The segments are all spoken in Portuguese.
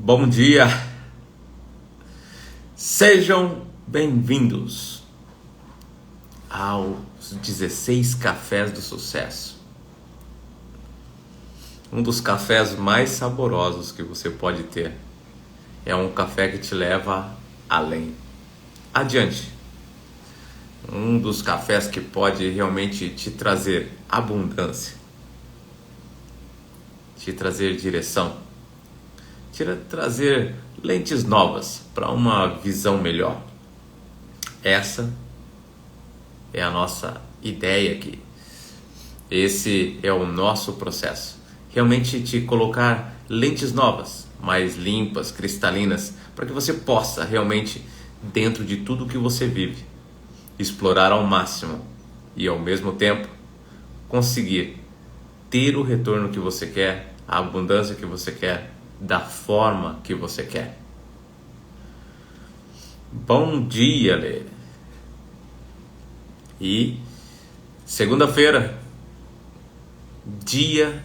Bom dia, sejam bem-vindos aos 16 Cafés do Sucesso. Um dos cafés mais saborosos que você pode ter é um café que te leva além, adiante. Um dos cafés que pode realmente te trazer abundância, te trazer direção, te trazer lentes novas para uma visão melhor. Essa é a nossa ideia aqui. Esse é o nosso processo. Realmente te colocar lentes novas, mais limpas, cristalinas, para que você possa realmente, dentro de tudo que você vive, explorar ao máximo e ao mesmo tempo conseguir ter o retorno que você quer, a abundância que você quer, da forma que você quer. Bom dia, Lê. E segunda-feira, Dia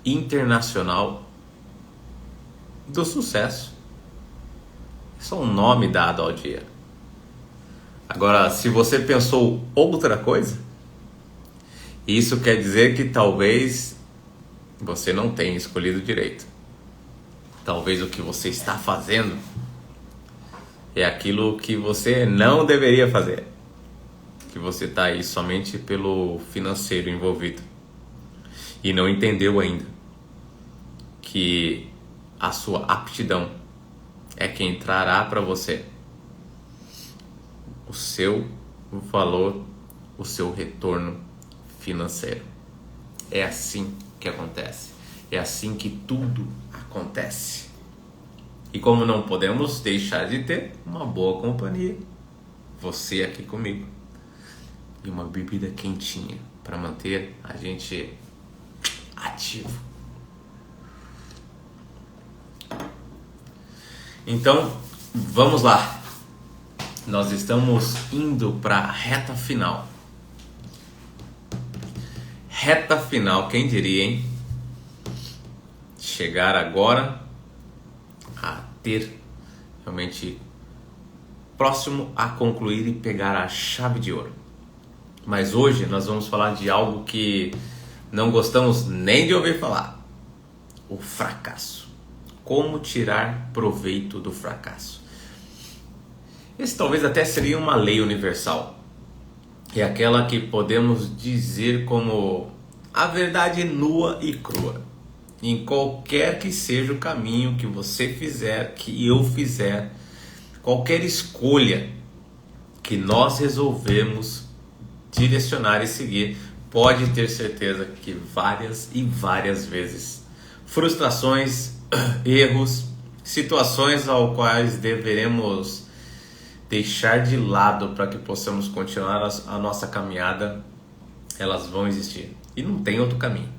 Internacional do Sucesso. Isso é um nome dado ao dia. Agora, se você pensou outra coisa, isso quer dizer que talvez você não tenha escolhido direito. Talvez o que você está fazendo é aquilo que você não deveria fazer. Que você está aí somente pelo financeiro envolvido. E não entendeu ainda que a sua aptidão é quem trará para você o seu valor, o seu retorno financeiro. É assim que acontece. É assim que tudo acontece. E como não podemos deixar de ter uma boa companhia, você aqui comigo, e uma bebida quentinha para manter a gente ativo. Então, vamos lá. Nós estamos indo para a reta final. Reta final, quem diria, hein? Chegar agora a ter realmente próximo a concluir e pegar a chave de ouro. Mas hoje nós vamos falar de algo que não gostamos nem de ouvir falar: o fracasso. Como tirar proveito do fracasso. Esse talvez até seria uma lei universal. É aquela que podemos dizer como a verdade nua e crua. Em qualquer que seja o caminho que você fizer, que eu fizer, qualquer escolha que nós resolvemos direcionar e seguir, pode ter certeza que várias e várias vezes frustrações, erros, situações ao quais deveremos deixar de lado para que possamos continuar a nossa caminhada, elas vão existir. E não tem outro caminho.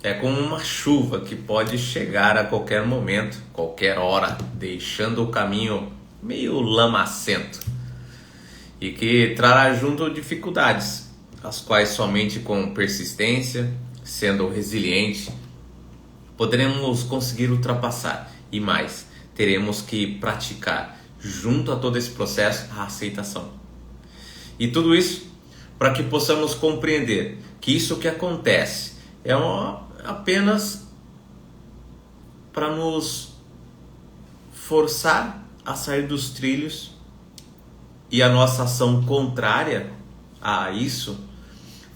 É como uma chuva que pode chegar a qualquer momento, qualquer hora, deixando o caminho meio lamacento. E que trará junto dificuldades, as quais somente com persistência, sendo resiliente, poderemos conseguir ultrapassar. E mais, teremos que praticar, junto a todo esse processo, a aceitação. E tudo isso para que possamos compreender que isso que acontece é apenas para nos forçar a sair dos trilhos, e a nossa ação contrária a isso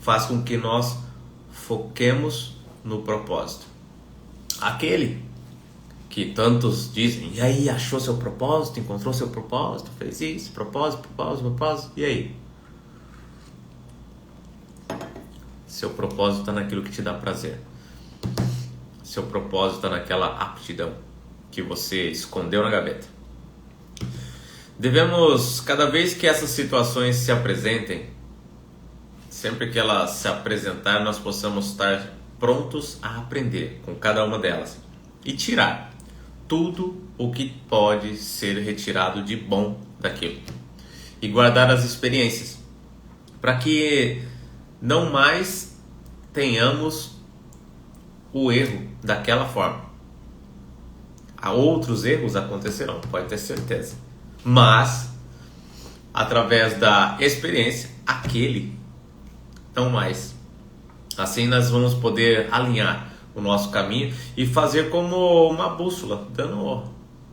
faz com que nós foquemos no propósito. Aquele que tantos dizem: e aí, achou seu propósito, encontrou seu propósito, fez isso, propósito, e aí? Seu propósito está naquilo que te dá prazer. Seu propósito está naquela aptidão que você escondeu na gaveta. Devemos, cada vez que essas situações se apresentem, sempre que elas se apresentarem, nós possamos estar prontos a aprender com cada uma delas e tirar tudo o que pode ser retirado de bom daquilo e guardar as experiências para que não mais tenhamos o erro daquela forma. outros erros acontecerão, pode ter certeza. Mas, através da experiência, aquele não mais. Assim nós vamos poder alinhar o nosso caminho e fazer como uma bússola, dando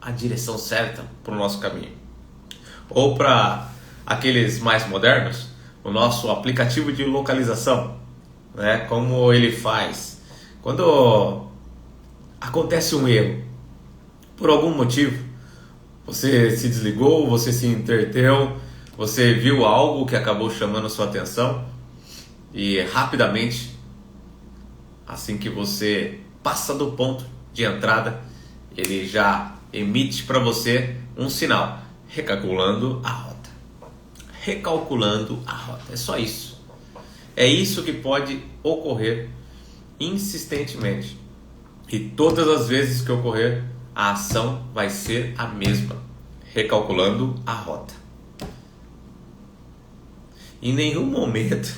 a direção certa para o nosso caminho. Ou para aqueles mais modernos, o nosso aplicativo de localização, né? Como ele faz quando acontece um erro, por algum motivo, você se desligou, você se entreteu, você viu algo que acabou chamando sua atenção e rapidamente, assim que você passa do ponto de entrada, ele já emite para você um sinal, recalculando a rota. Recalculando a rota, é só isso. É isso que pode ocorrer insistentemente. E todas as vezes que ocorrer, a ação vai ser a mesma, recalculando a rota. Em nenhum momento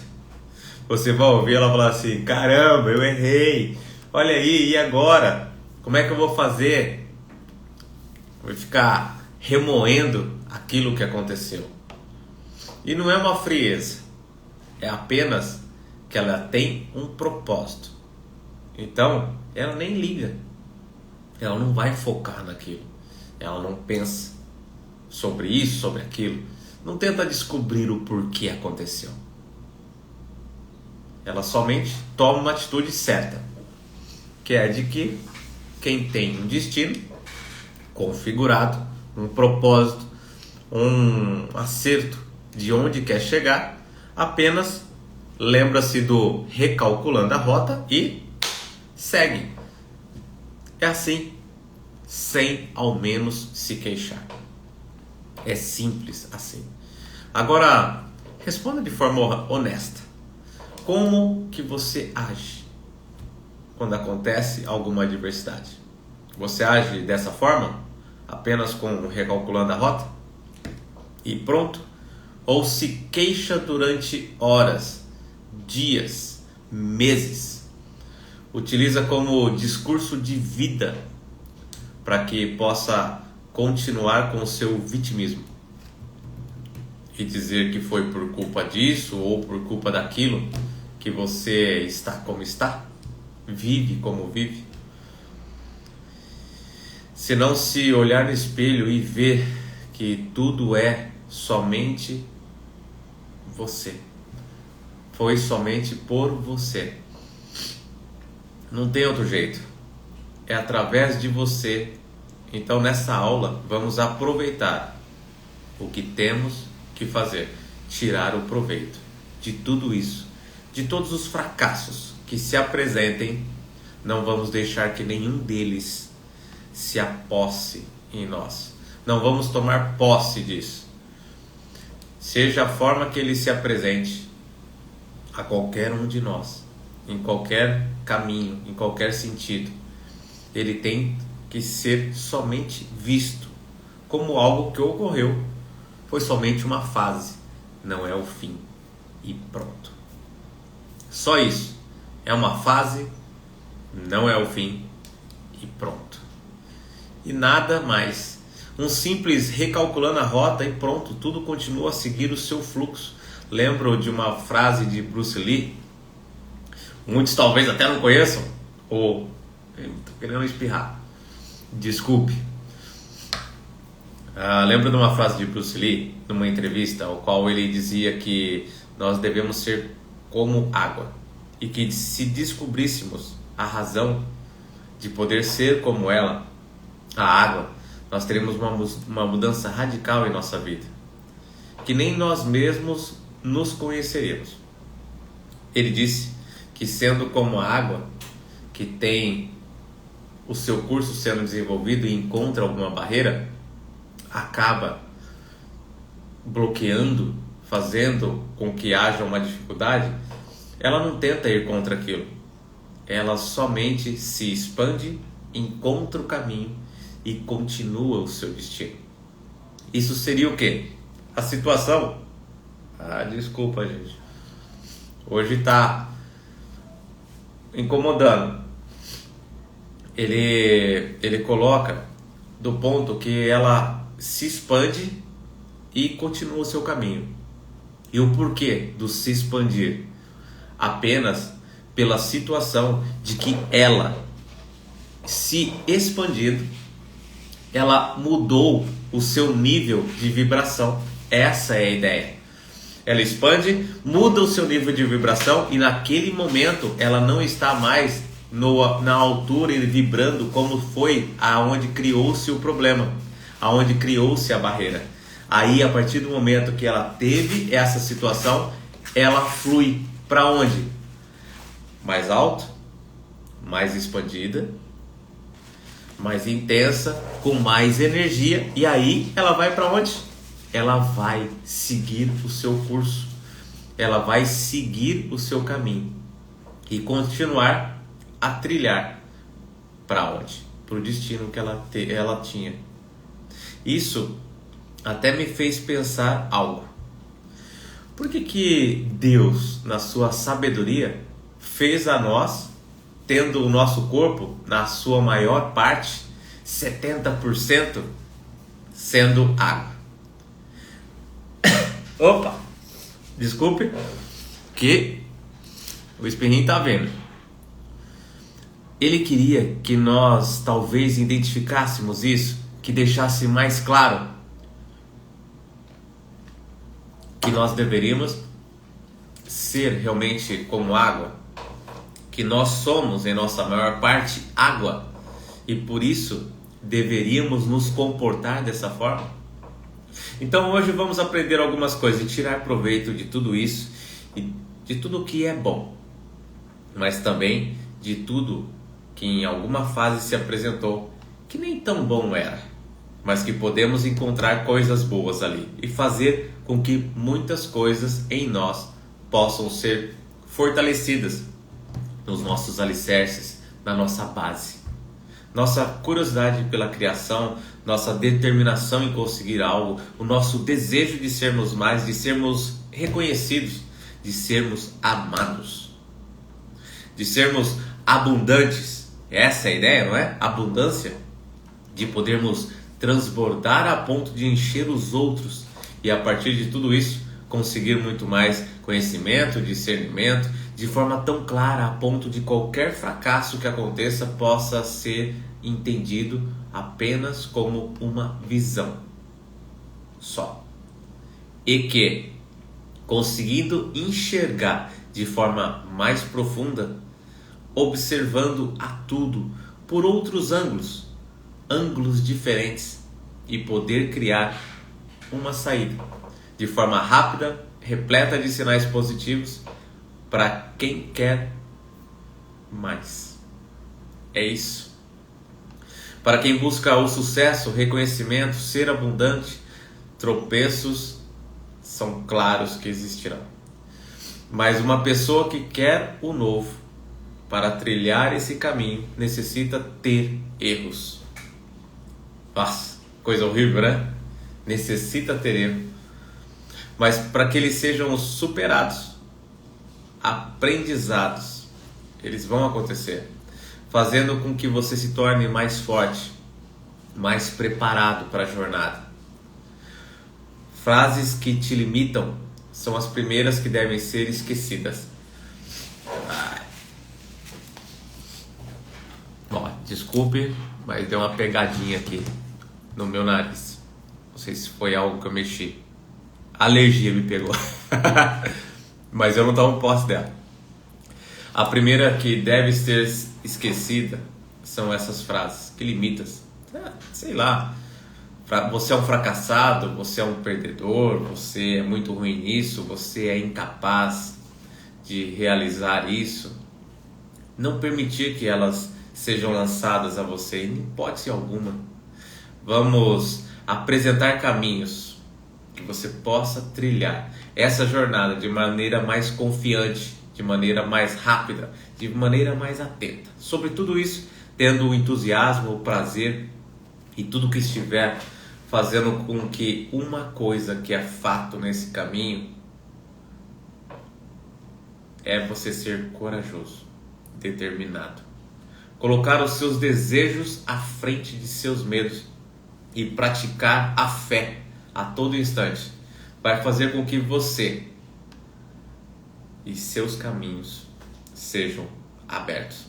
você vai ouvir ela falar assim: caramba, eu errei, olha aí, e agora? Como é que eu vou fazer? Vai ficar remoendo aquilo que aconteceu. E não é uma frieza, é apenas que ela tem um propósito. Então, ela nem liga, ela não vai focar naquilo, ela não pensa sobre isso, sobre aquilo, não tenta descobrir o porquê aconteceu. Ela somente toma uma atitude certa, que é de que quem tem um destino configurado, um propósito, um acerto de onde quer chegar, apenas lembra-se do recalculando a rota e segue. É assim, sem ao menos se queixar. É simples assim. Agora, responda de forma honesta. Como que você age quando acontece alguma adversidade? Você age dessa forma? Apenas com recalculando a rota? E pronto? Ou se queixa durante horas, dias, meses? Utiliza como discurso de vida para que possa continuar com o seu vitimismo e dizer que foi por culpa disso ou por culpa daquilo que você está como está, vive como vive. Se não se olhar no espelho e ver que tudo é somente você, foi somente por você, não tem outro jeito, é através de você. Então nessa aula vamos aproveitar o que temos que fazer, tirar o proveito de tudo isso, de todos os fracassos que se apresentem. Não vamos deixar que nenhum deles se aposse em nós, não vamos tomar posse disso, seja a forma que ele se apresente a qualquer um de nós, em qualquer caminho, em qualquer sentido. Ele tem que ser somente visto como algo que ocorreu, foi somente uma fase, não é o fim, e pronto. Só isso, é uma fase, não é o fim, e pronto. E nada mais. Um simples recalculando a rota e pronto, tudo continua a seguir o seu fluxo. Lembro de uma frase de Bruce Lee, muitos talvez até não conheçam, ou estou querendo espirrar, desculpe. Lembro de uma frase de Bruce Lee, numa entrevista, ao qual ele dizia que nós devemos ser como água, e que se descobríssemos a de poder ser como ela, a água, nós teremos uma mudança radical em nossa vida, que nem nós mesmos nos conheceríamos. Ele disse que sendo como a água, que tem o seu curso sendo desenvolvido e encontra alguma barreira, acaba bloqueando, fazendo com que haja uma dificuldade, ela não tenta ir contra aquilo, ela somente se expande, encontra o caminho e continua o seu destino. Isso seria o quê? A situação... desculpa, gente. Hoje está incomodando. Ele coloca do ponto que ela se expande e continua o seu caminho. E o porquê do se expandir? Apenas pela situação de que ela, se expandindo, ela mudou o seu nível de vibração. Essa é a ideia. Ela expande, muda o seu nível de vibração e naquele momento ela não está mais na altura e vibrando como foi aonde criou-se o problema, aonde criou-se a barreira. Aí, a partir do momento que ela teve essa situação, ela flui para onde? Mais alto, mais expandida, mais intensa, com mais energia. E aí ela vai para onde? Ela vai seguir o seu curso. Ela vai seguir o seu caminho e continuar a trilhar para onde? Para o destino que ela tinha. Isso até me fez pensar algo. Por que Deus, na sua sabedoria, fez a nós, tendo o nosso corpo, na sua maior parte, 70% sendo água? Opa! Desculpe, que o espirrinho tá vendo. Ele queria que nós talvez identificássemos isso, que deixasse mais claro que nós deveríamos ser realmente como água, que nós somos em nossa maior parte água e por isso deveríamos nos comportar dessa forma. Então hoje vamos aprender algumas coisas e tirar proveito de tudo isso e de tudo que é bom, mas também de tudo que em alguma fase se apresentou que nem tão bom era, mas que podemos encontrar coisas boas ali e fazer com que muitas coisas em nós possam ser fortalecidas nos nossos alicerces, na nossa base. Nossa curiosidade pela criação, nossa determinação em conseguir algo, o nosso desejo de sermos mais, de sermos reconhecidos, de sermos amados, de sermos abundantes. Essa é a ideia, não é? Abundância, de podermos transbordar a ponto de encher os outros e a partir de tudo isso conseguir muito mais conhecimento, discernimento, de forma tão clara a ponto de qualquer fracasso que aconteça possa ser entendido apenas como uma visão só. E que, conseguindo enxergar de forma mais profunda, observando a tudo por outros ângulos diferentes e poder criar uma saída de forma rápida, repleta de sinais positivos para quem quer mais. É isso. Para quem busca o sucesso, reconhecimento, ser abundante, tropeços são claros que existirão. Mas uma pessoa que quer o novo, para trilhar esse caminho, necessita ter erros. Nossa, coisa horrível, né? Necessita ter erro. Mas para que eles sejam superados, aprendizados, eles vão acontecer, fazendo com que você se torne mais forte, mais preparado para a jornada. Frases que te limitam são as primeiras que devem ser esquecidas. Ó, desculpe, mas deu uma pegadinha aqui no meu nariz. Não sei se foi algo que eu mexi. A alergia me pegou. Mas eu não tomo posse dela. A primeira que deve ser esquecida são essas frases que limitam. Sei lá, você é um fracassado, você é um perdedor, você é muito ruim nisso, você é incapaz de realizar isso. Não permitir que elas sejam lançadas a você em hipótese alguma. Vamos apresentar caminhos que você possa trilhar essa jornada de maneira mais confiante, de maneira mais rápida, de maneira mais atenta. Sobre tudo isso, tendo o entusiasmo, o prazer e tudo que estiver fazendo com que uma coisa que é fato nesse caminho é você ser corajoso, determinado. Colocar os seus desejos à frente de seus medos e praticar a fé a todo instante vai fazer com que você e seus caminhos sejam abertos.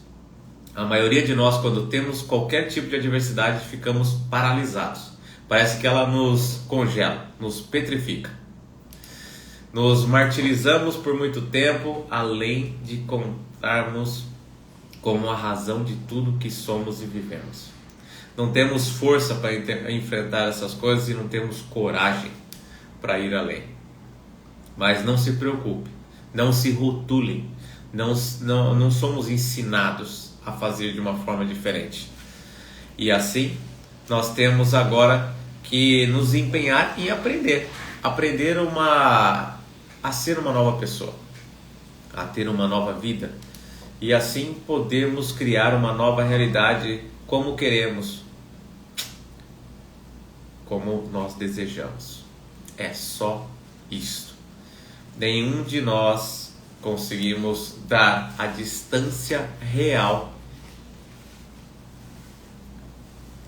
A maioria de nós, quando temos qualquer tipo de adversidade, ficamos paralisados. Parece que ela nos congela, nos petrifica. Nos martirizamos por muito tempo, além de contarmos como a razão de tudo que somos e vivemos. Não temos força para enfrentar essas coisas e não temos coragem para ir além. Mas não se preocupe, não se rotulem, não somos ensinados a fazer de uma forma diferente. E assim, nós temos agora que nos empenhar em aprender a ser uma nova pessoa, a ter uma nova vida, e assim podemos criar uma nova realidade como queremos, como nós desejamos. É só isto. Nenhum de nós conseguimos dar a distância real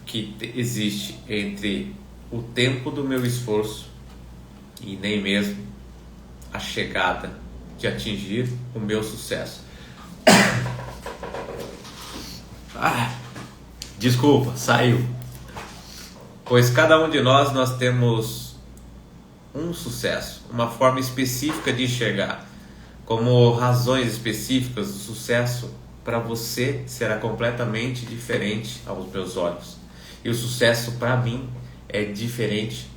que existe entre o tempo do meu esforço e nem mesmo a chegada de atingir o meu sucesso. Desculpa, saiu. Pois cada um de nós temos um sucesso, uma forma específica de enxergar. Como razões específicas, o sucesso para você será completamente diferente aos meus olhos. E o sucesso para mim é diferente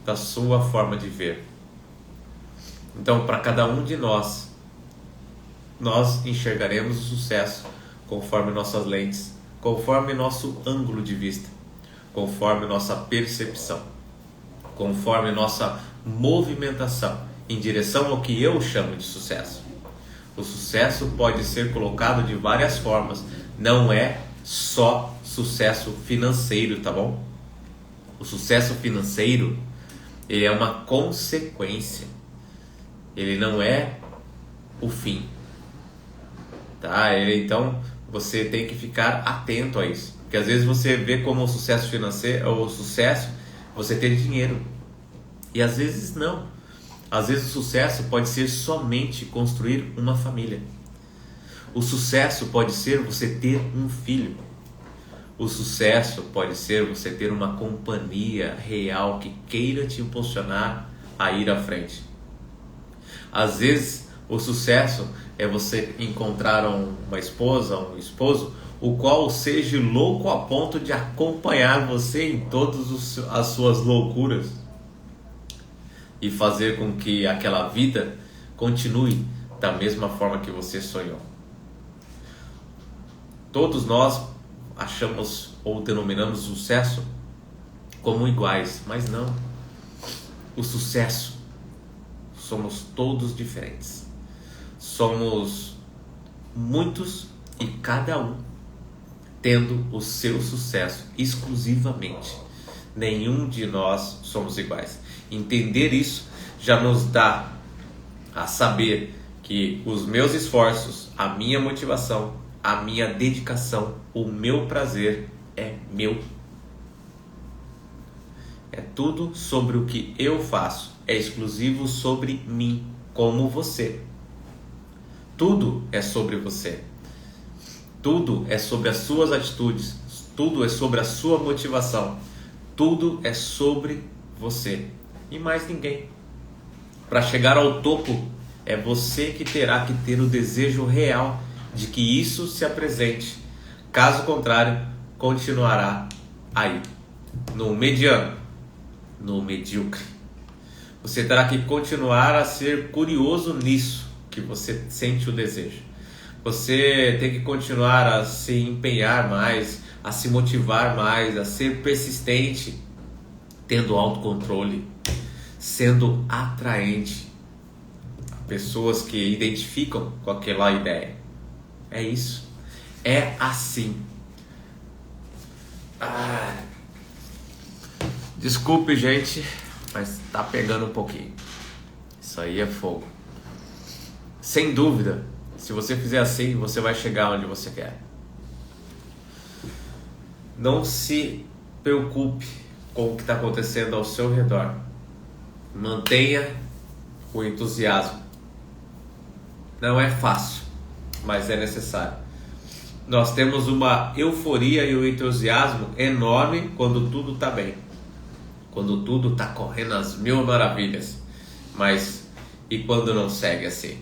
da sua forma de ver. Então, para cada um de nós enxergaremos o sucesso conforme nossas lentes, conforme nosso ângulo de vista, conforme nossa percepção, conforme nossa movimentação em direção ao que eu chamo de sucesso. O sucesso pode ser colocado de várias formas, não é só sucesso financeiro, tá bom? O sucesso financeiro, ele é uma consequência, ele não é o fim, tá? Então você tem que ficar atento a isso, porque às vezes você vê como o sucesso financeiro, ou o sucesso, você ter dinheiro, e às vezes não. Às vezes o sucesso pode ser somente construir uma família. O sucesso pode ser você ter um filho. O sucesso pode ser você ter uma companhia real que queira te impulsionar a ir à frente. Às vezes o sucesso é você encontrar uma esposa, um esposo, o qual seja louco a ponto de acompanhar você em todas as suas loucuras e fazer com que aquela vida continue da mesma forma que você sonhou. Todos nós achamos ou denominamos sucesso como iguais, mas não. O sucesso, somos todos diferentes. Somos muitos e cada um tendo o seu sucesso exclusivamente. Nenhum de nós somos iguais. Entender isso já nos dá a saber que os meus esforços, a minha motivação, a minha dedicação, o meu prazer é meu. É tudo sobre o que eu faço, é exclusivo sobre mim, como você. Tudo é sobre você. Tudo é sobre as suas atitudes, tudo é sobre a sua motivação, tudo é sobre você e mais ninguém. Para chegar ao topo, é você que terá que ter o desejo real de que isso se apresente. Caso contrário, continuará aí, no mediano, no medíocre. Você terá que continuar a ser curioso nisso que você sente o desejo. Você tem que continuar a se empenhar mais, a se motivar mais, a ser persistente, tendo autocontrole, sendo atraente a pessoas que identificam com aquela ideia. É isso. É assim. Desculpe, gente, mas tá pegando um pouquinho. Isso aí é fogo. Sem dúvida, se você fizer assim, você vai chegar onde você quer. Não se preocupe com o que está acontecendo ao seu redor. Mantenha o entusiasmo. Não é fácil, mas é necessário. Nós temos uma euforia e um entusiasmo enorme quando tudo está bem, quando tudo está correndo às mil maravilhas. Mas e quando não segue assim?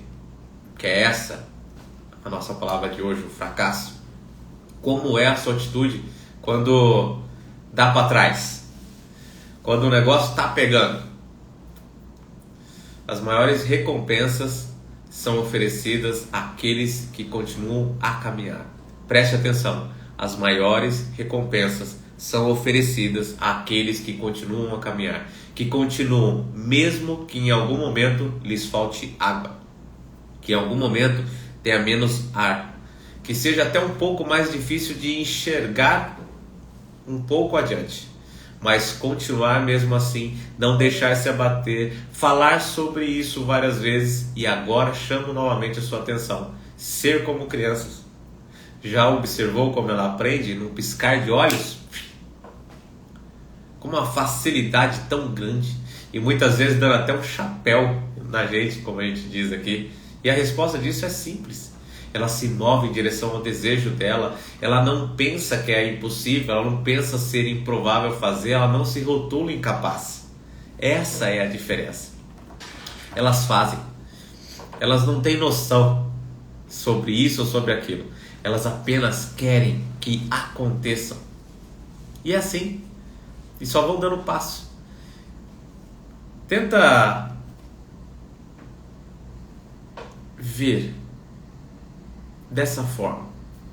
Que é essa a nossa palavra de hoje, o fracasso. Como é a sua atitude quando dá para trás? Quando o negócio está pegando? As maiores recompensas são oferecidas àqueles que continuam a caminhar. Preste atenção, as maiores recompensas são oferecidas àqueles que continuam a caminhar, que continuam, mesmo que em algum momento lhes falte água, que em algum momento tenha menos ar, que seja até um pouco mais difícil de enxergar um pouco adiante, mas continuar mesmo assim, não deixar se abater, falar sobre isso várias vezes. E agora chamo novamente a sua atenção: ser como crianças. Já observou como ela aprende num piscar de olhos? Com uma facilidade tão grande, e muitas vezes dando até um chapéu na gente, como a gente diz aqui. E a resposta disso é simples. Ela se move em direção ao desejo dela, ela não pensa que é impossível, ela não pensa ser improvável fazer, ela não se rotula incapaz. Essa é a diferença. Elas fazem, elas não têm noção sobre isso ou sobre aquilo, elas apenas querem que aconteçam. E é assim, e só vão dando passo. Tenta ver dessa forma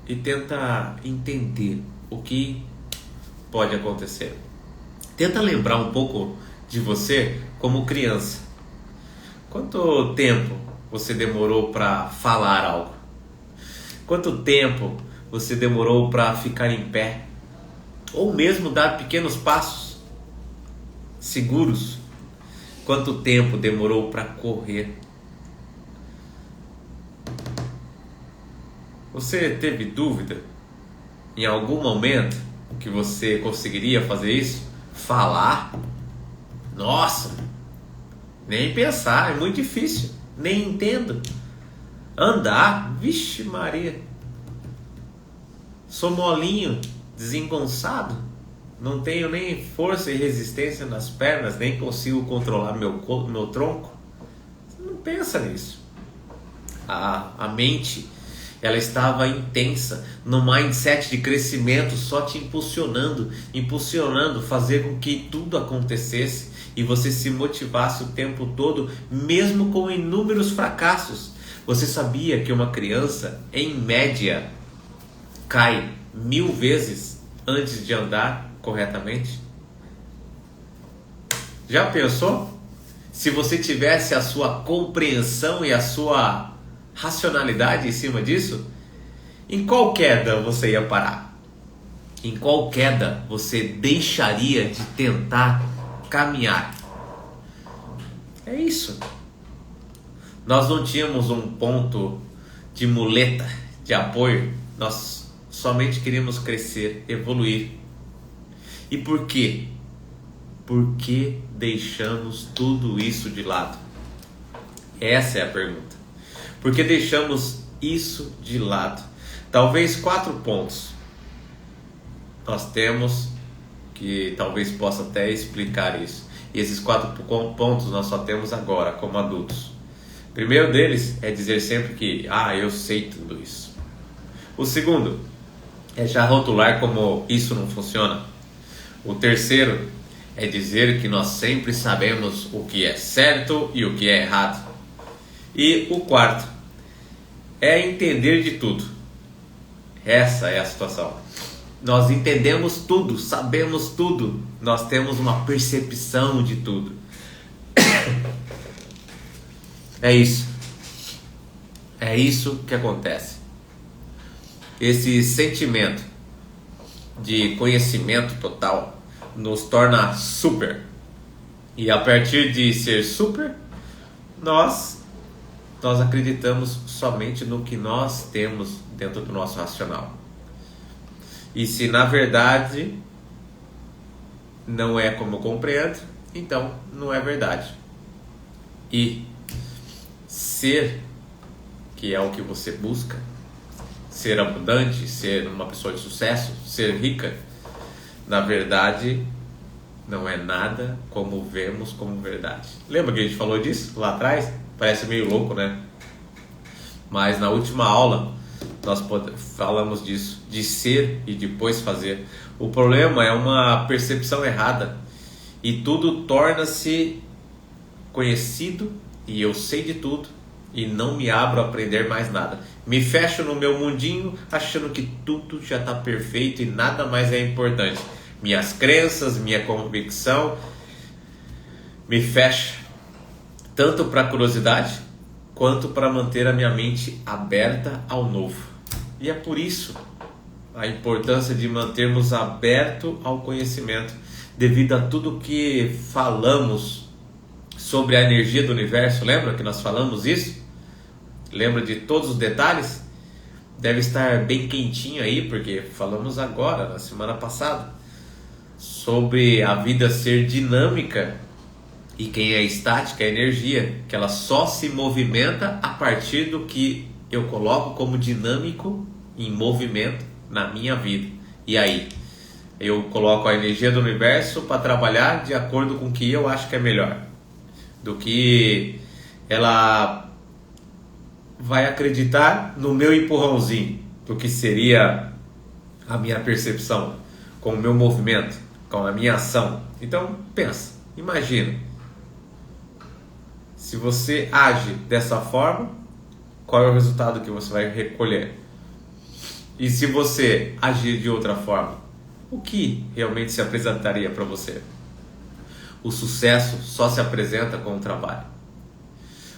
e tenta entender o que pode acontecer. Tenta lembrar um pouco de você como criança. Quanto tempo você demorou para falar algo? Quanto tempo você demorou para ficar em pé? Ou mesmo dar pequenos passos seguros? Quanto tempo demorou para correr? Você teve dúvida em algum momento que você conseguiria fazer isso? Falar? Nossa, nem pensar, é muito difícil, nem entendo. Andar? Vixe Maria, sou molinho, desengonçado, não tenho nem força e resistência nas pernas, nem consigo controlar meu tronco. Você não pensa nisso. A mente, ela estava intensa, no mindset de crescimento, só te impulsionando, fazer com que tudo acontecesse e você se motivasse o tempo todo, mesmo com inúmeros fracassos. Você sabia que uma criança, em média, cai 1000 vezes antes de andar corretamente? Já pensou? Se você tivesse a sua compreensão e a sua racionalidade em cima disso, em qual queda você ia parar? Em qual queda você deixaria de tentar caminhar? É isso. Nós não tínhamos um ponto de muleta, de apoio. Nós somente queríamos crescer, evoluir. E por quê? Por que deixamos tudo isso de lado? Essa é a pergunta. Por que deixamos isso de lado? Talvez 4 pontos nós temos que talvez possa até explicar isso. E esses 4 pontos nós só temos agora como adultos. O primeiro deles é dizer sempre que eu sei tudo isso. O segundo é já rotular como isso não funciona. O terceiro é dizer que nós sempre sabemos o que é certo e o que é errado. E o quarto é entender de tudo. Essa é a situação. Nós entendemos tudo, sabemos tudo, nós temos uma percepção de tudo. É isso. É isso que acontece. Esse sentimento de conhecimento total nos torna super. E a partir de ser super, nós acreditamos somente no que nós temos dentro do nosso racional. E se na verdade não é como eu compreendo, então não é verdade. E ser, que é o que você busca, ser abundante, ser uma pessoa de sucesso, ser rica, na verdade não é nada como vemos como verdade. Lembra que a gente falou disso lá atrás? Parece meio louco, né? Mas na última aula nós falamos disso, de ser e depois fazer. O problema é uma percepção errada e tudo torna-se conhecido e eu sei de tudo e não me abro a aprender mais nada. Me fecho no meu mundinho achando que tudo já está perfeito e nada mais é importante. Minhas crenças, minha convicção me fecha tanto para a curiosidade quanto para manter a minha mente aberta ao novo. E é por isso a importância de mantermos aberto ao conhecimento, devido a tudo que falamos sobre a energia do universo. Lembra que nós falamos isso? Lembra de todos os detalhes? Deve estar bem quentinho aí, porque falamos agora, na semana passada, sobre a vida ser dinâmica e quem é estática é energia, que ela só se movimenta a partir do que eu coloco como dinâmico em movimento na minha vida. E aí, eu coloco a energia do universo para trabalhar de acordo com o que eu acho que é melhor, do que ela vai acreditar no meu empurrãozinho, do que seria a minha percepção, com o meu movimento, com a minha ação. Então pensa, imagina, se você age dessa forma, qual é o resultado que você vai recolher? E se você agir de outra forma, o que realmente se apresentaria para você? O sucesso só se apresenta com o trabalho.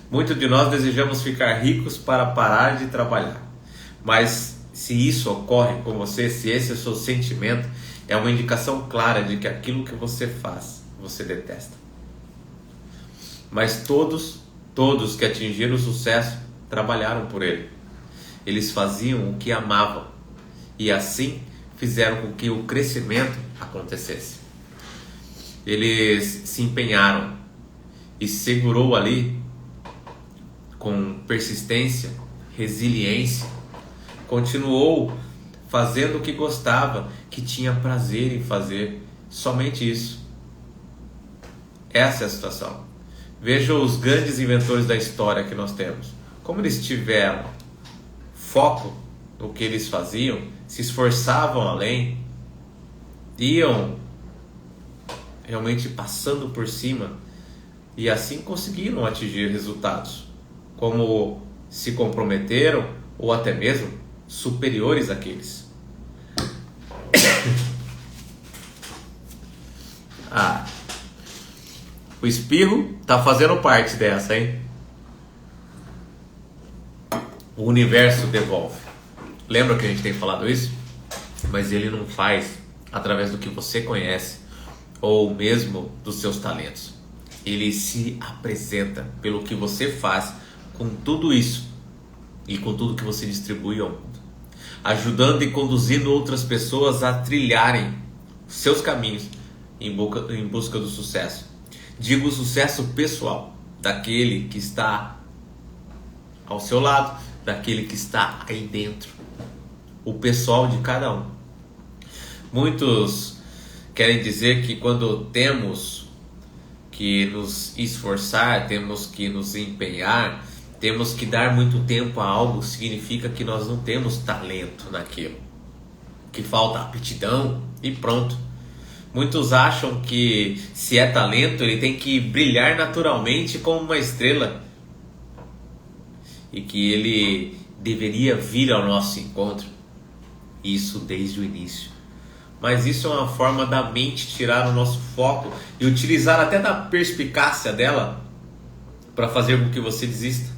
Muitos de nós desejamos ficar ricos para parar de trabalhar. Mas se isso ocorre com você, se esse é o seu sentimento, é uma indicação clara de que aquilo que você faz, você detesta. Mas todos que atingiram o sucesso, trabalharam por ele. Eles faziam o que amavam e assim fizeram com que o crescimento acontecesse. Eles se empenharam e segurou ali com persistência, resiliência, continuou fazendo o que gostava, que tinha prazer em fazer, somente isso. Essa é a situação. Veja os grandes inventores da história que nós temos, como eles tiveram foco no que eles faziam, se esforçavam além, iam realmente passando por cima e assim conseguiram atingir resultados, como se comprometeram ou até mesmo superiores àqueles. O espirro tá fazendo parte dessa, hein? O universo devolve. Lembra que a gente tem falado isso? Mas ele não faz através do que você conhece ou mesmo dos seus talentos. Ele se apresenta pelo que você faz com tudo isso e com tudo que você distribui ao mundo, ajudando e conduzindo outras pessoas a trilharem seus caminhos em busca do sucesso. Digo sucesso pessoal, daquele que está ao seu lado, daquele que está aí dentro, o pessoal de cada um. Muitos querem dizer que quando temos que nos esforçar, temos que nos empenhar, temos que dar muito tempo a algo, significa que nós não temos talento naquilo, que falta aptidão e pronto. Muitos acham que se é talento, ele tem que brilhar naturalmente como uma estrela e que ele deveria vir ao nosso encontro. Isso desde o início. Mas isso é uma forma da mente tirar o nosso foco e utilizar até da perspicácia dela para fazer com que você desista.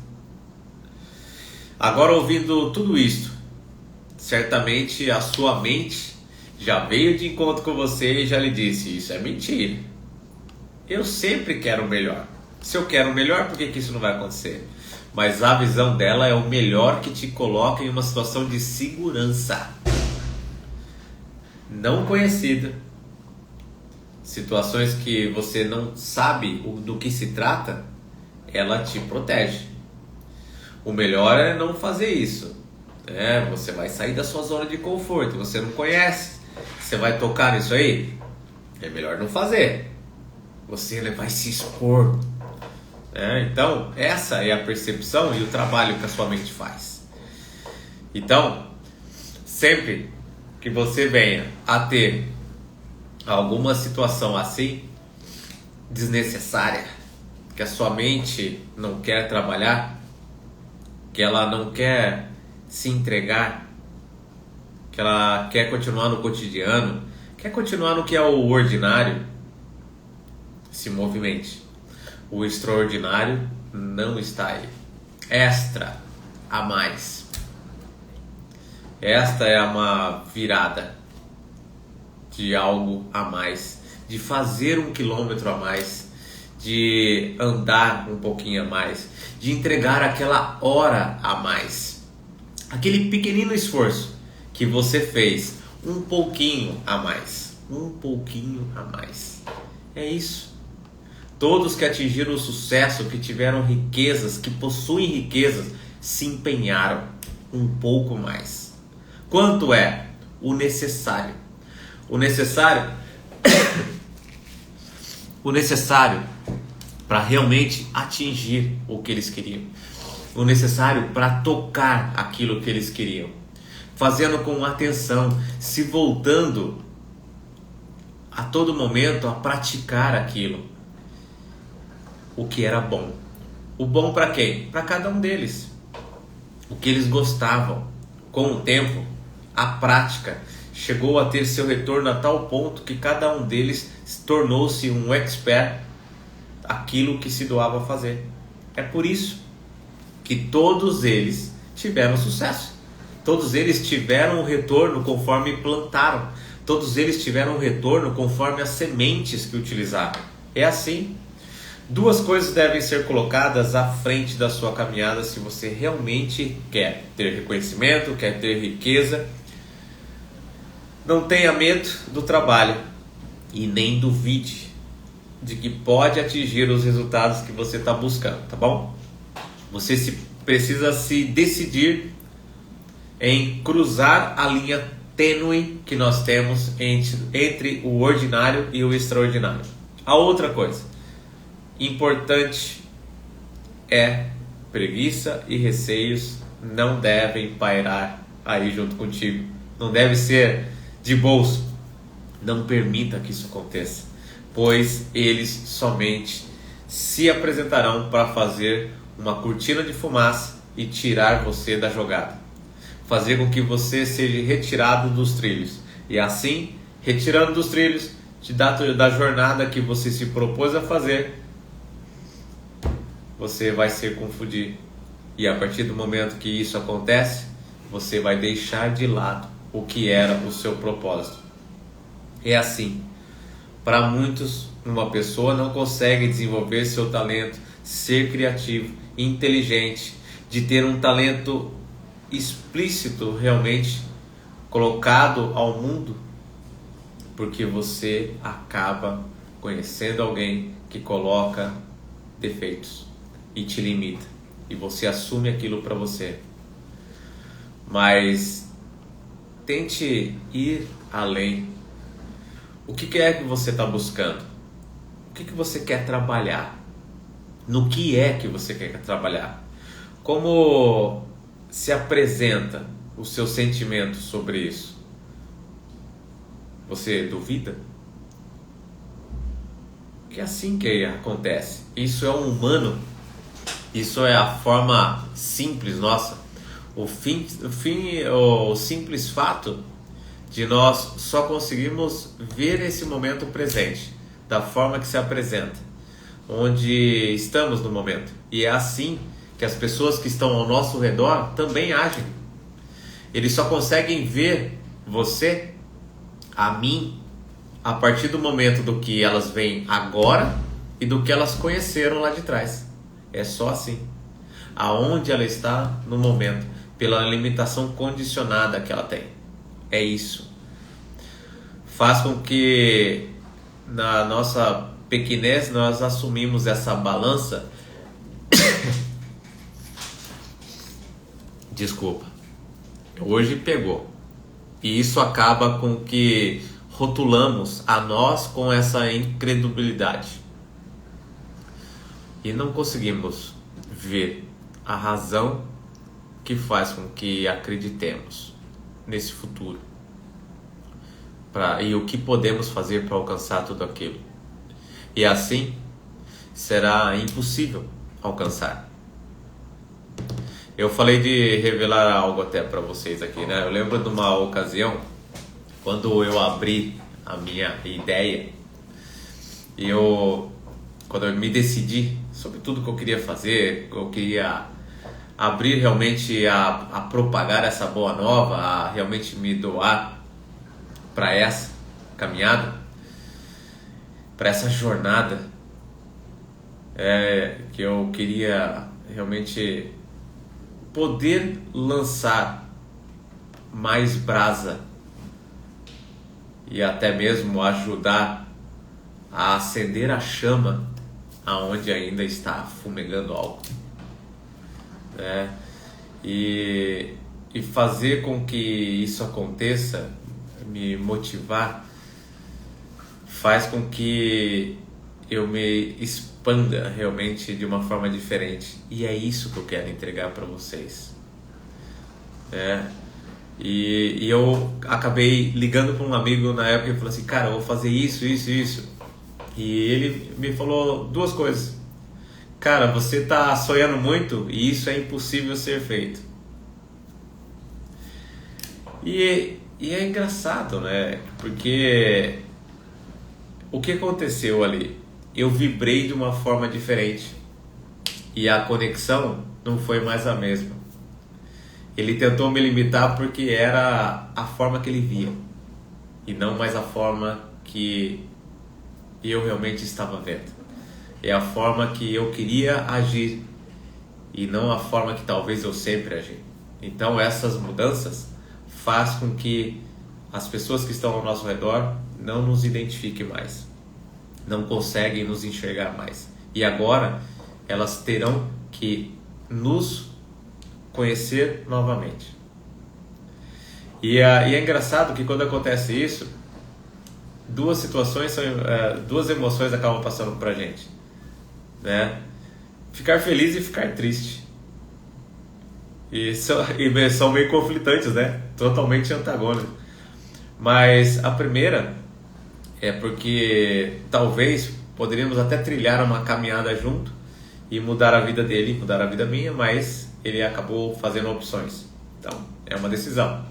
Agora, ouvindo tudo isso, certamente a sua mente já veio de encontro com você e já lhe disse: isso é mentira. Eu sempre quero o melhor. Se eu quero o melhor, por que isso não vai acontecer? Mas a visão dela é o melhor que te coloca em uma situação de segurança. Não conhecida, situações que você não sabe do que se trata, ela te protege. O melhor é não fazer isso. Você vai sair da sua zona de conforto, você não conhece, você vai tocar nisso aí? É melhor não fazer. Você vai se expor. Então, essa é a percepção e o trabalho que a sua mente faz. Então, sempre que você venha a ter alguma situação assim, desnecessária, que a sua mente não quer trabalhar, que ela não quer se entregar, que ela quer continuar no cotidiano, quer continuar no que é o ordinário, se movimente. O extraordinário não está aí. Extra, a mais. Esta é uma virada de algo a mais, de fazer 1 quilômetro a mais, de andar um pouquinho a mais, de entregar aquela hora a mais. Aquele pequenino esforço que você fez, um pouquinho a mais. Um pouquinho a mais. É isso. Todos que atingiram o sucesso, que tiveram riquezas, que possuem riquezas, se empenharam um pouco mais. Quanto é? O necessário. O necessário para realmente atingir o que eles queriam. O necessário para tocar aquilo que eles queriam. Fazendo com atenção, se voltando a todo momento a praticar aquilo. O que era bom. O bom para quem? Para cada um deles. O que eles gostavam. Com o tempo, a prática chegou a ter seu retorno a tal ponto que cada um deles tornou-se um expert aquilo que se doava a fazer. É por isso que todos eles tiveram sucesso. Todos eles tiveram um retorno conforme plantaram. Todos eles tiveram um retorno conforme as sementes que utilizaram. É assim. 2 coisas devem ser colocadas à frente da sua caminhada se você realmente quer ter reconhecimento, quer ter riqueza. Não tenha medo do trabalho e nem duvide de que pode atingir os resultados que você está buscando, tá bom? Você precisa se decidir em cruzar a linha tênue que nós temos entre o ordinário e o extraordinário. A outra coisa importante é preguiça e receios não devem pairar aí junto contigo. Não deve ser de bolso. Não permita que isso aconteça, pois eles somente se apresentarão para fazer uma cortina de fumaça e tirar você da jogada. Fazer com que você seja retirado dos trilhos. E assim, retirando dos trilhos, da jornada que você se propôs a fazer, você vai se confundir. E a partir do momento que isso acontece, você vai deixar de lado o que era o seu propósito. É assim. Para muitos, uma pessoa não consegue desenvolver seu talento, ser criativo, inteligente, de ter um talento explícito realmente colocado ao mundo, porque você acaba conhecendo alguém que coloca defeitos e te limita, e você assume aquilo para você. Mas tente ir além. O que é que você está buscando? O que você quer trabalhar? No que é que você quer trabalhar? Como se apresenta o seu sentimento sobre isso? Você duvida? Que é assim que acontece. Isso é um humano. Isso é a forma simples nossa. O simples fato de nós só conseguirmos ver esse momento presente, da forma que se apresenta, onde estamos no momento. E é assim que as pessoas que estão ao nosso redor também agem. Eles só conseguem ver você, a mim, a partir do momento do que elas veem agora e do que elas conheceram lá de trás. É só assim. Aonde ela está no momento, pela limitação condicionada que ela tem. É isso. Faz com que na nossa pequenez, nós assumimos essa balança. Desculpa. Hoje pegou. E isso acaba com que rotulamos a nós com essa incredulidade. E não conseguimos ver a razão que faz com que acreditemos nesse futuro. E o que podemos fazer para alcançar tudo aquilo. E assim será impossível alcançar. Eu falei de revelar algo até para vocês aqui, né? Eu lembro de uma ocasião, quando eu abri a minha ideia, quando eu me decidi sobre tudo que eu queria fazer, eu queria abrir realmente a propagar essa boa nova, a realmente me doar para essa caminhada, para essa jornada, que eu queria realmente poder lançar mais brasa e até mesmo ajudar a acender a chama aonde ainda está fumegando algo, né? E fazer com que isso aconteça, me motivar, faz com que eu me expanda realmente de uma forma diferente. E é isso que eu quero entregar para vocês. E eu acabei ligando para um amigo na época e falei assim, cara, eu vou fazer isso. E ele me falou duas coisas. Cara, você tá sonhando muito e isso é impossível ser feito. E é engraçado, né? Porque o que aconteceu ali? Eu vibrei de uma forma diferente e a conexão não foi mais a mesma. Ele tentou me limitar porque era a forma que ele via e não mais a forma que eu realmente estava vendo. É a forma que eu queria agir e não a forma que talvez eu sempre agi. Então essas mudanças faz com que as pessoas que estão ao nosso redor não nos identifiquem mais, não conseguem nos enxergar mais. E agora elas terão que nos conhecer novamente. E é engraçado que quando acontece isso, duas situações, duas emoções acabam passando pra gente, né? Ficar feliz e ficar triste. E são meio conflitantes, né? Totalmente antagônicos. Mas a primeira é porque talvez poderíamos até trilhar uma caminhada junto e mudar a vida dele, mudar a vida minha, mas ele acabou fazendo opções. Então, é uma decisão.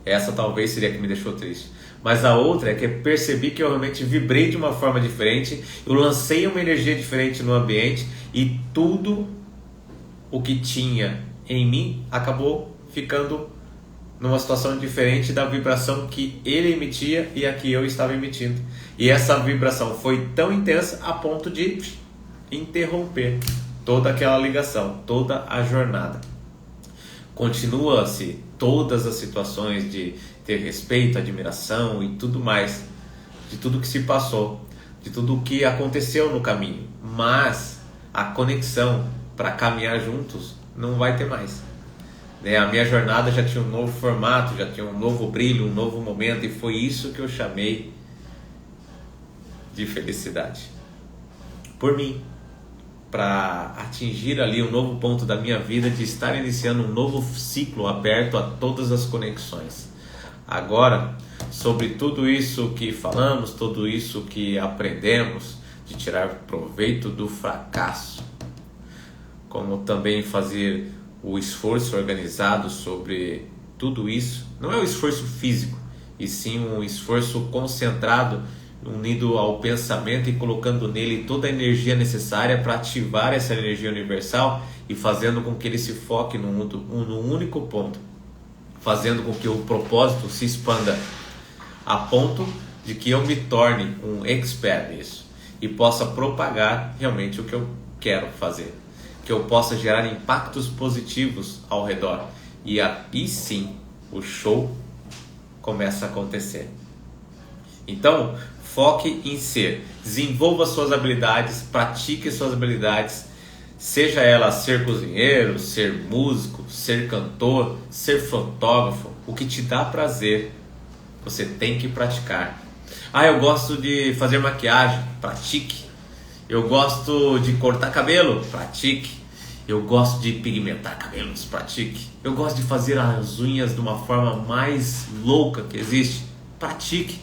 Essa talvez seria a que me deixou triste. Mas a outra é que eu percebi que eu realmente vibrei de uma forma diferente, eu lancei uma energia diferente no ambiente e tudo o que tinha em mim acabou ficando numa situação diferente da vibração que ele emitia e a que eu estava emitindo. E essa vibração foi tão intensa a ponto de interromper toda aquela ligação, toda a jornada. Continua-se todas as situações de ter respeito, admiração e tudo mais, de tudo que se passou, de tudo o que aconteceu no caminho, mas a conexão para caminhar juntos não vai ter mais. A minha jornada já tinha um novo formato, já tinha um novo brilho, um novo momento, e foi isso que eu chamei de felicidade. Por mim, para atingir ali um novo ponto da minha vida, de estar iniciando um novo ciclo aberto a todas as conexões. Agora, sobre tudo isso que falamos, tudo isso que aprendemos, de tirar proveito do fracasso, como também fazer o esforço organizado sobre tudo isso, não é um esforço físico, e sim um esforço concentrado, unido ao pensamento e colocando nele toda a energia necessária para ativar essa energia universal e fazendo com que ele se foque num único ponto, fazendo com que o propósito se expanda a ponto de que eu me torne um expert nisso e possa propagar realmente o que eu quero fazer, que eu possa gerar impactos positivos ao redor, e aí sim o show começa a acontecer. Então Foque em ser. Desenvolva suas habilidades, pratique suas habilidades. Seja ela ser cozinheiro, ser músico, ser cantor, ser fotógrafo. O que te dá prazer, você tem que praticar. Eu gosto de fazer maquiagem. Pratique. Eu gosto de cortar cabelo. Pratique. Eu gosto de pigmentar cabelos. Pratique. Eu gosto de fazer as unhas de uma forma mais louca que existe. Pratique.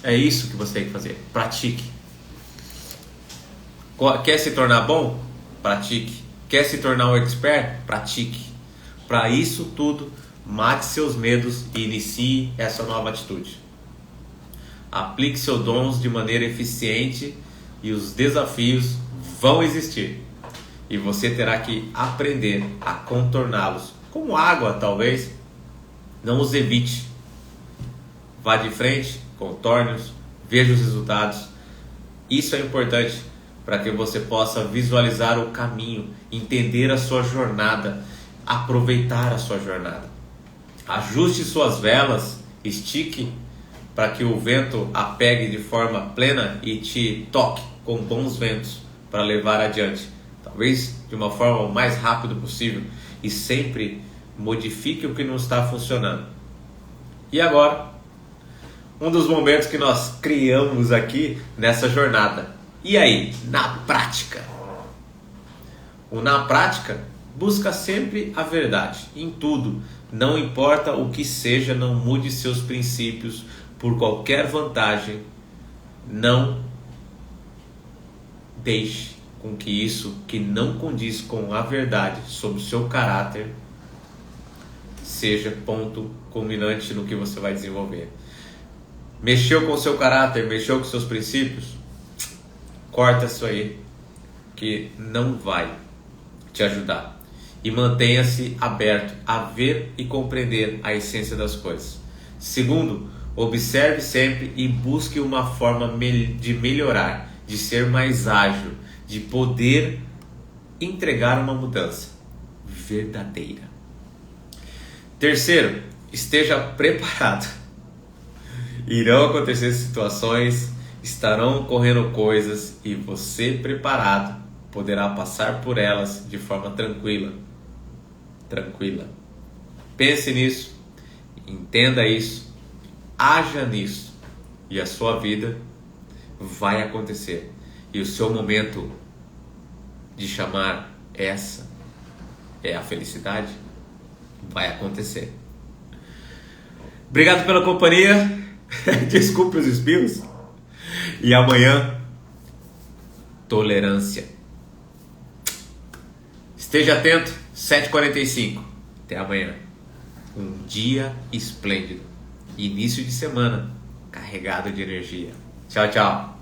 É isso que você tem que fazer. Pratique. Quer se tornar bom? Pratique. Quer se tornar um expert? Pratique. Para isso tudo, mate seus medos e inicie essa nova atitude. Aplique seus dons de maneira eficiente e os desafios vão existir. E você terá que aprender a contorná-los. Como água, talvez. Não os evite. Vá de frente, contorne-os, veja os resultados. Isso é importante para que você possa visualizar o caminho, entender a sua jornada, aproveitar a sua jornada. Ajuste suas velas, estique para que o vento a pegue de forma plena e te toque com bons ventos para levar adiante. Talvez de uma forma o mais rápido possível e sempre modifique o que não está funcionando. E agora, um dos momentos que nós criamos aqui nessa jornada. E aí, na prática? O na prática busca sempre a verdade em tudo. Não importa o que seja, não mude seus princípios por qualquer vantagem. Não deixe com que isso que não condiz com a verdade sobre o seu caráter seja ponto culminante no que você vai desenvolver. Mexeu com o seu caráter, mexeu com seus princípios? Corta isso aí, que não vai te ajudar. E mantenha-se aberto a ver e compreender a essência das coisas. Segundo, observe sempre e busque uma forma de melhorar, de ser mais ágil, de poder entregar uma mudança verdadeira. Terceiro, esteja preparado. Irão acontecer situações, estarão ocorrendo coisas e você preparado poderá passar por elas de forma tranquila. Pense nisso, entenda isso, haja nisso e a sua vida vai acontecer. E o seu momento de chamar essa é a felicidade vai acontecer. Obrigado pela companhia. Desculpe os espirros. E amanhã, tolerância. Esteja atento, 7h45. Até amanhã. Um dia esplêndido. Início de semana carregado de energia. Tchau, tchau.